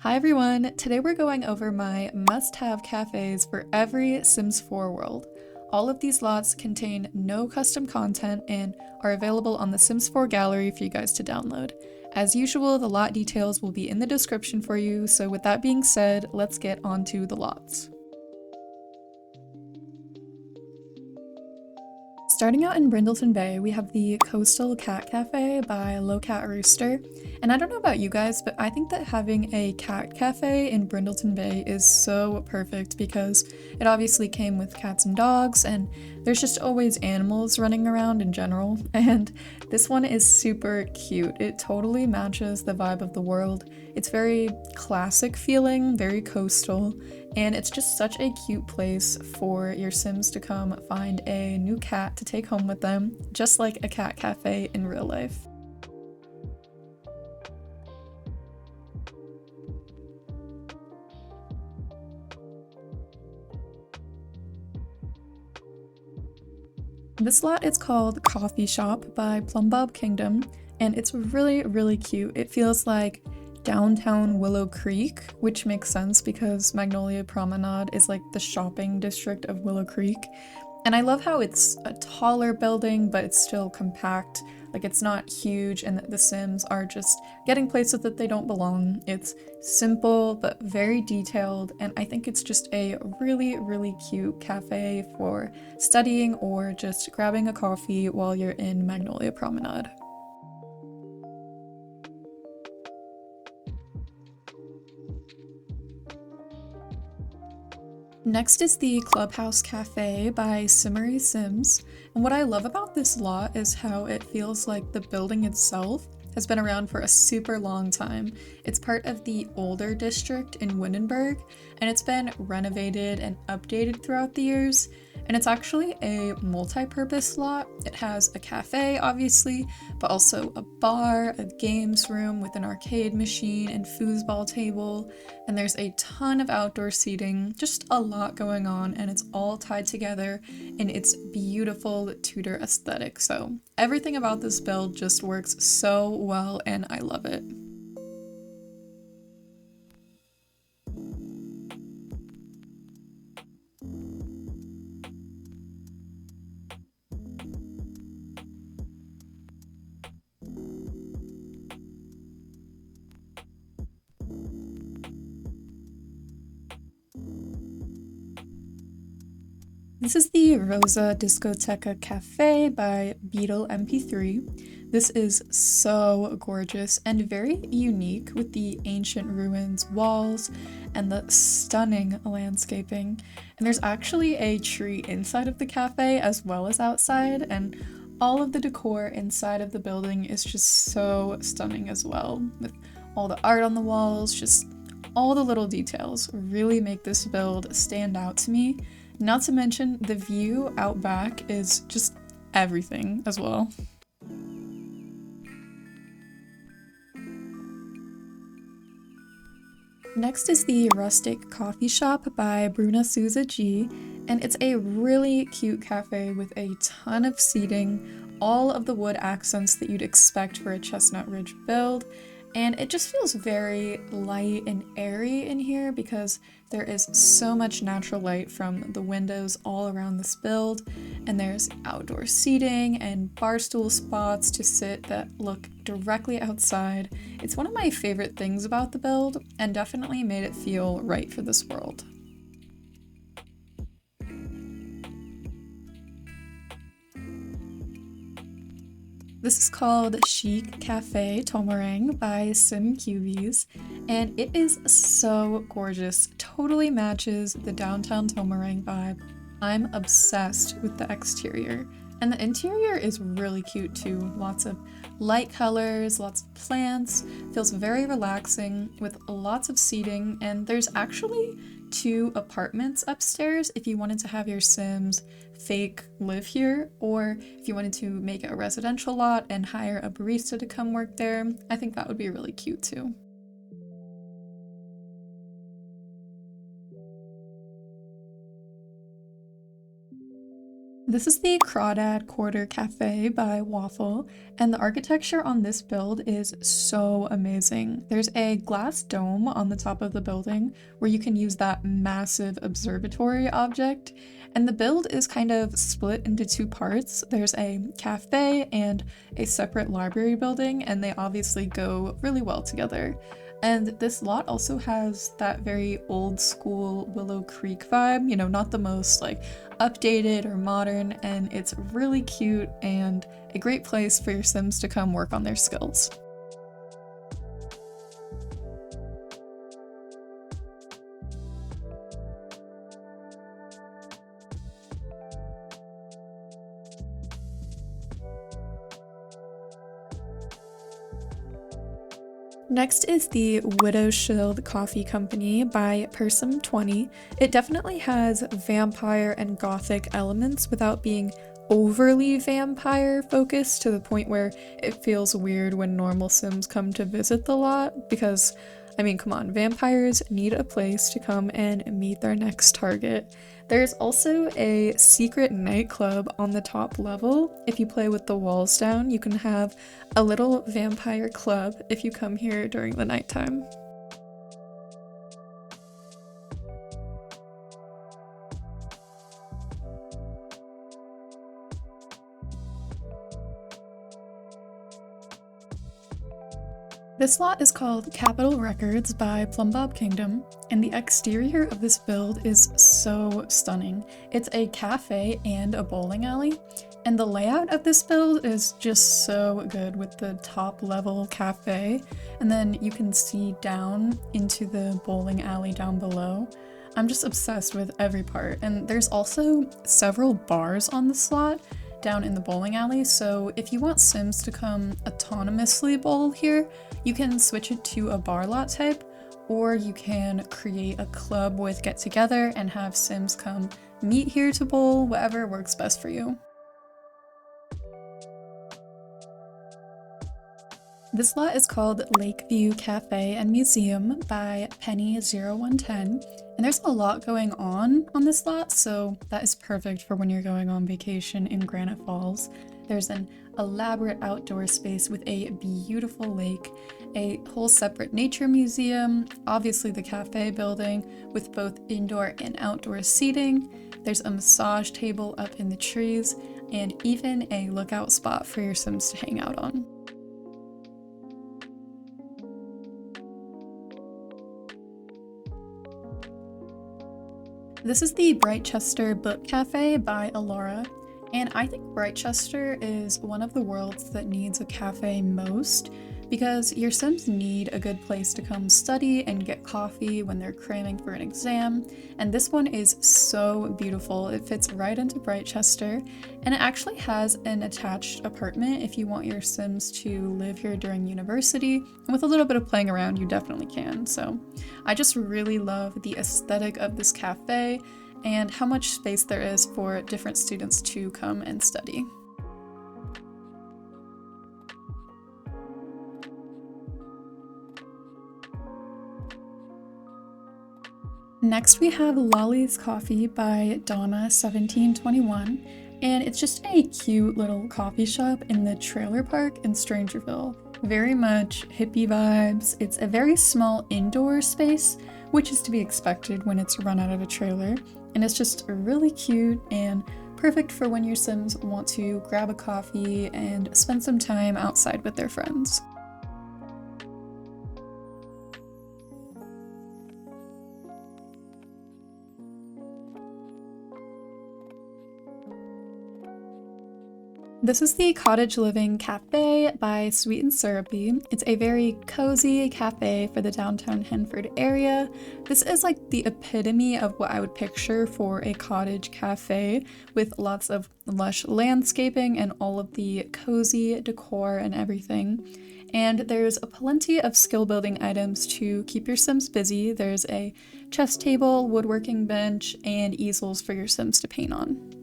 Hi everyone! Today we're going over my must-have cafes for every Sims 4 world. All of these lots contain no custom content and are available on the Sims 4 gallery for you guys to download. As usual, the lot details will be in the description for you, so with that being said, let's get onto the lots. Starting out in Brindleton Bay, we have the Coastal Cat Cafe by Low Cat Rooster. And I don't know about you guys, but I think that having a cat cafe in Brindleton Bay is so perfect because it obviously came with cats and dogs, and there's just always animals running around in general. And this one is super cute. It totally matches the vibe of the world. It's very classic feeling, very coastal, and it's just such a cute place for your Sims to come find a new cat to take home with them, just like a cat cafe in real life. This lot is called Coffee Shop by Plumbob Kingdom, and it's really cute. It feels like downtown Willow Creek, which makes sense because Magnolia Promenade is like the shopping district of Willow Creek. And I love how it's a taller building, but it's still compact. Like, it's not huge and the Sims are just getting places that they don't belong. It's simple but very detailed, and I think it's just a really cute cafe for studying or just grabbing a coffee while you're in Magnolia Promenade. Next is the Clubhouse Cafe by Simmery Sims, and what I love about this lot is how it feels like the building itself has been around for a super long time. It's part of the older district in Windenburg, and it's been renovated and updated throughout the years, and it's actually a multi-purpose lot. It has a cafe, obviously, but also a bar, a games room with an arcade machine and foosball table, and there's a ton of outdoor seating, just a lot going on, and it's all tied together in its beautiful Tudor aesthetic. So everything about this build just works so well, and I love it. This is the Rosa Discoteca Cafe by Beetle MP3. This is so gorgeous and very unique with the ancient ruins walls and the stunning landscaping. And there's actually a tree inside of the cafe as well as outside, and all of the decor inside of the building is just so stunning as well, with all the art on the walls. Just all the little details really make this build stand out to me. Not to mention, the view out back is just everything as well. Next is the Rustic Coffee Shop by Bruna Souza G, and it's a really cute cafe with a ton of seating, all of the wood accents that you'd expect for a Chestnut Ridge build, and it just feels very light and airy in here because there is so much natural light from the windows all around this build, and there's outdoor seating and bar stool spots to sit that look directly outside. It's one of my favorite things about the build and definitely made it feel right for this world. This is called Chic Cafe Tomarang by Sim Cubies, and it is so gorgeous. Totally matches the downtown Tomarang vibe. I'm obsessed with the exterior, and the interior is really cute too. Lots of light colors, lots of plants, feels very relaxing with lots of seating, and there's actually 2 apartments upstairs if you wanted to have your Sims fake live here, or if you wanted to make it a residential lot and hire a barista to come work there. I think that would be really cute too. This is the Crawdad Quarter Cafe by Waffle, and the architecture on this build is so amazing. There's a glass dome on the top of the building where you can use that massive observatory object, and the build is kind of split into two parts. There's a cafe and a separate library building, and they obviously go really well together. And this lot also has that very old school Willow Creek vibe, not the most like updated or modern, and it's really cute and a great place for your Sims to come work on their skills. Next is the Widow Shield Coffee Company by Persum20. It definitely has vampire and gothic elements without being overly vampire focused to the point where it feels weird when normal Sims come to visit the lot, because come on, vampires need a place to come and meet their next target. There's also a secret nightclub on the top level. If you play with the walls down, you can have a little vampire club if you come here during the nighttime. This lot is called Capitol Records by Plumbob Kingdom, and the exterior of this build is so stunning. It's a cafe and a bowling alley, and the layout of this build is just so good with the top level cafe, and then you can see down into the bowling alley down below. I'm just obsessed with every part, and there's also several bars on this lot down in the bowling alley, so if you want Sims to come autonomously bowl here, you can switch it to a bar lot type, or you can create a club with get together and have Sims come meet here to bowl, whatever works best for you. This lot is called Lakeview Cafe and Museum by Penny0110, and there's a lot going on this lot, so that is perfect for when you're going on vacation in Granite Falls. There's an elaborate outdoor space with a beautiful lake, a whole separate nature museum, obviously the cafe building with both indoor and outdoor seating. There's a massage table up in the trees, and even a lookout spot for your Sims to hang out on. This is the Britechester Book Cafe by Alora, and I think Britechester is one of the worlds that needs a cafe most, because your Sims need a good place to come study and get coffee when they're cramming for an exam, and this one is so beautiful. It fits right into Britechester, and it actually has an attached apartment if you want your Sims to live here during university, and with a little bit of playing around you definitely can. So I just really love the aesthetic of this cafe and how much space there is for different students to come and study. Next we have Lolly's Coffee by Donna1721, and it's just a cute little coffee shop in the trailer park in Strangerville. Very much hippie vibes. It's a very small indoor space, which is to be expected when it's run out of a trailer, and it's just really cute and perfect for when your Sims want to grab a coffee and spend some time outside with their friends. This is the Cottage Living Cafe by Sweet and Syrupy. It's a very cozy cafe for the downtown Henford area. This is like the epitome of what I would picture for a cottage cafe, with lots of lush landscaping and all of the cozy decor and everything. And there's plenty of skill building items to keep your Sims busy. There's a chess table, woodworking bench, and easels for your Sims to paint on.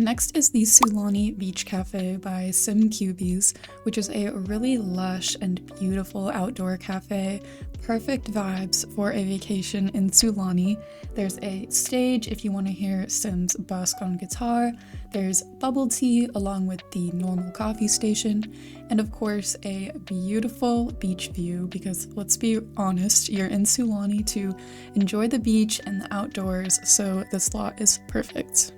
Next is the Sulani Beach Cafe by Sim Cubies, which is a really lush and beautiful outdoor cafe. Perfect vibes for a vacation in Sulani. There's a stage if you want to hear Sims busk on guitar. There's bubble tea along with the normal coffee station. And of course, a beautiful beach view because let's be honest, you're in Sulani to enjoy the beach and the outdoors, so this lot is perfect.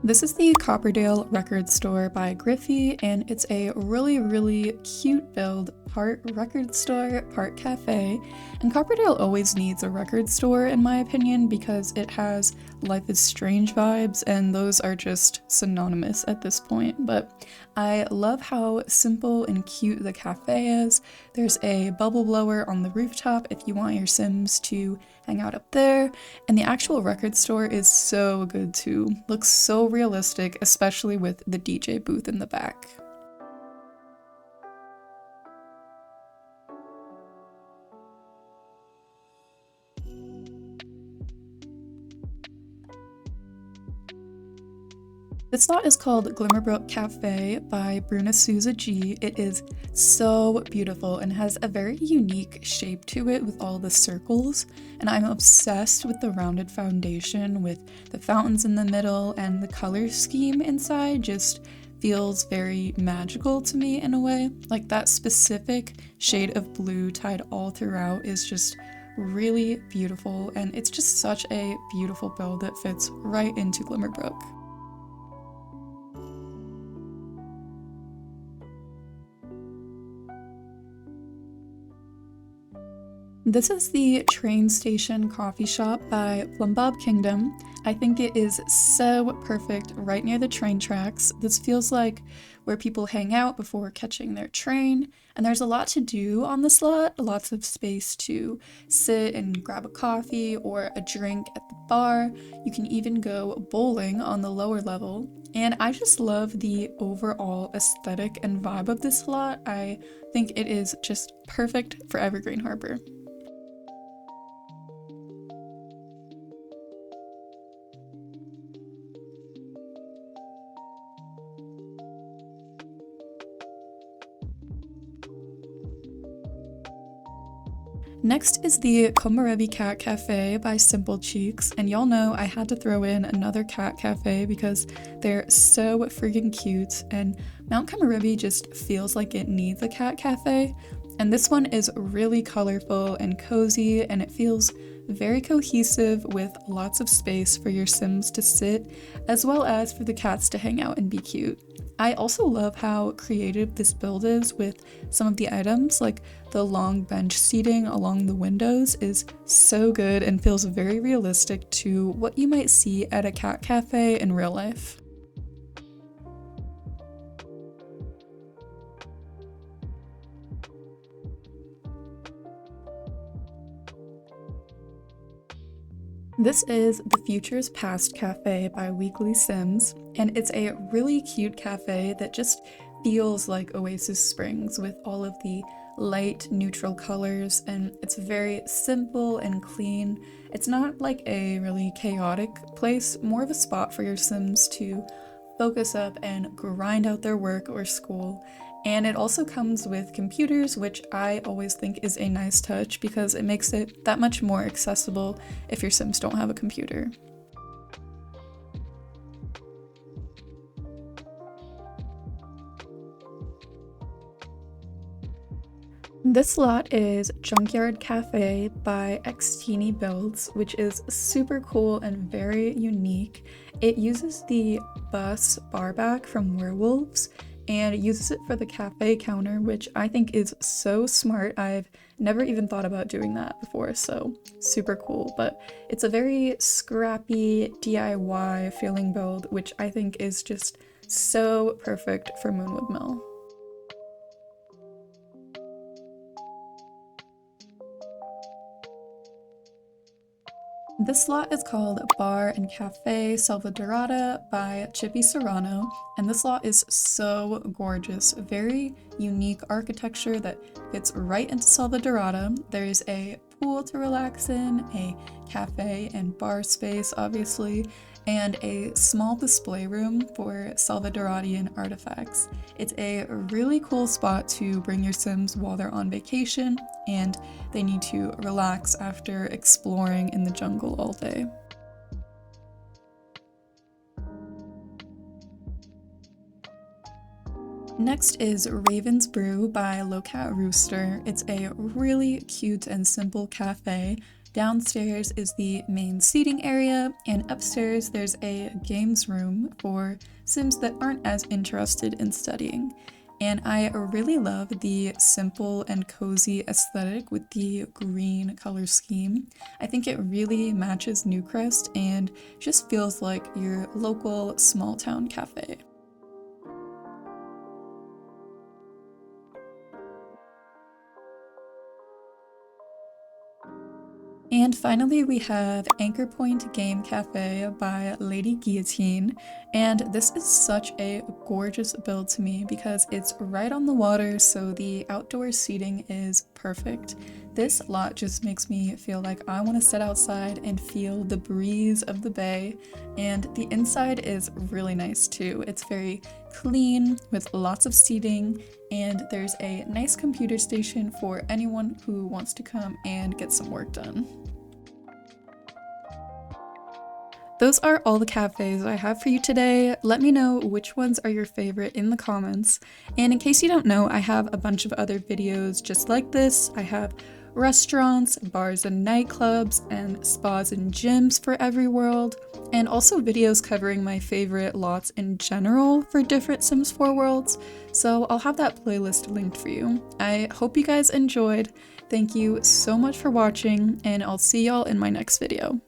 This is the Copperdale record store by Griffey, and it's a really cute build, part record store, part cafe. And Copperdale always needs a record store in my opinion because it has Life is Strange vibes, and those are just synonymous at this point. But I love how simple and cute the cafe is. There's a bubble blower on the rooftop if you want your Sims to hang out up there, and the actual record store is so good too. Looks so realistic, especially with the DJ booth in the back. This lot is called Glimmerbrook Cafe by Bruna Souza G. It is so beautiful and has a very unique shape to it with all the circles, and I'm obsessed with the rounded foundation with the fountains in the middle, and the color scheme inside just feels very magical to me in a way. Like that specific shade of blue tied all throughout is just really beautiful, and it's just such a beautiful build that fits right into Glimmerbrook. This is the train station coffee shop by Plumbob Kingdom. I think it is so perfect right near the train tracks. This feels like where people hang out before catching their train, and there's a lot to do on this lot, lots of space to sit and grab a coffee or a drink at the bar. You can even go bowling on the lower level, and I just love the overall aesthetic and vibe of this lot. I think it is just perfect for Evergreen Harbor. Next is the Komorebi Cat Cafe by Simple Cheeks, and y'all know I had to throw in another cat cafe because they're so freaking cute, and Mount Komorebi just feels like it needs a cat cafe, and this one is really colorful and cozy, and it feels very cohesive with lots of space for your Sims to sit, as well as for the cats to hang out and be cute. I also love how creative this build is with some of the items, like the long bench seating along the windows is so good and feels very realistic to what you might see at a cat cafe in real life. This is the Future's Past Cafe by Weekly Sims, and it's a really cute cafe that just feels like Oasis Springs with all of the light, neutral colors, and it's very simple and clean. It's not like a really chaotic place, more of a spot for your Sims to focus up and grind out their work or school. And it also comes with computers, which I always think is a nice touch because it makes it that much more accessible if your Sims don't have a computer. This lot is Junkyard Cafe by Xtini Builds, which is super cool and very unique. It uses the bus barback from Werewolves and it uses it for the cafe counter, which I think is so smart. I've never even thought about doing that before, so super cool. But it's a very scrappy DIY feeling build, which I think is just so perfect for Moonwood Mill. This lot is called Bar and Cafe Selvadorada by Chippy Serrano, and this lot is so gorgeous. Very unique architecture that fits right into Selvadorada. There's a pool to relax in, a cafe and bar space, obviously, and a small display room for Salvadoradian artifacts. It's a really cool spot to bring your Sims while they're on vacation and they need to relax after exploring in the jungle all day. Next is Raven's Brew by Lowcat Rooster. It's a really cute and simple cafe. Downstairs is the main seating area, and upstairs there's a games room for Sims that aren't as interested in studying. And I really love the simple and cozy aesthetic with the green color scheme. I think it really matches Newcrest and just feels like your local small town cafe. And finally we have Anchorpoint Game Cafe by Lady Guillotine, and this is such a gorgeous build to me because it's right on the water, so the outdoor seating is perfect. This lot just makes me feel like I want to sit outside and feel the breeze of the bay, and the inside is really nice too. It's very clean with lots of seating, and there's a nice computer station for anyone who wants to come and get some work done. Those are all the cafes I have for you today. Let me know which ones are your favorite in the comments. And in case you don't know, I have a bunch of other videos just like this. I have restaurants, bars and nightclubs, and spas and gyms for every world, and also videos covering my favorite lots in general for different Sims 4 worlds, so I'll have that playlist linked for you. I hope you guys enjoyed. Thank you so much for watching, and I'll see y'all in my next video.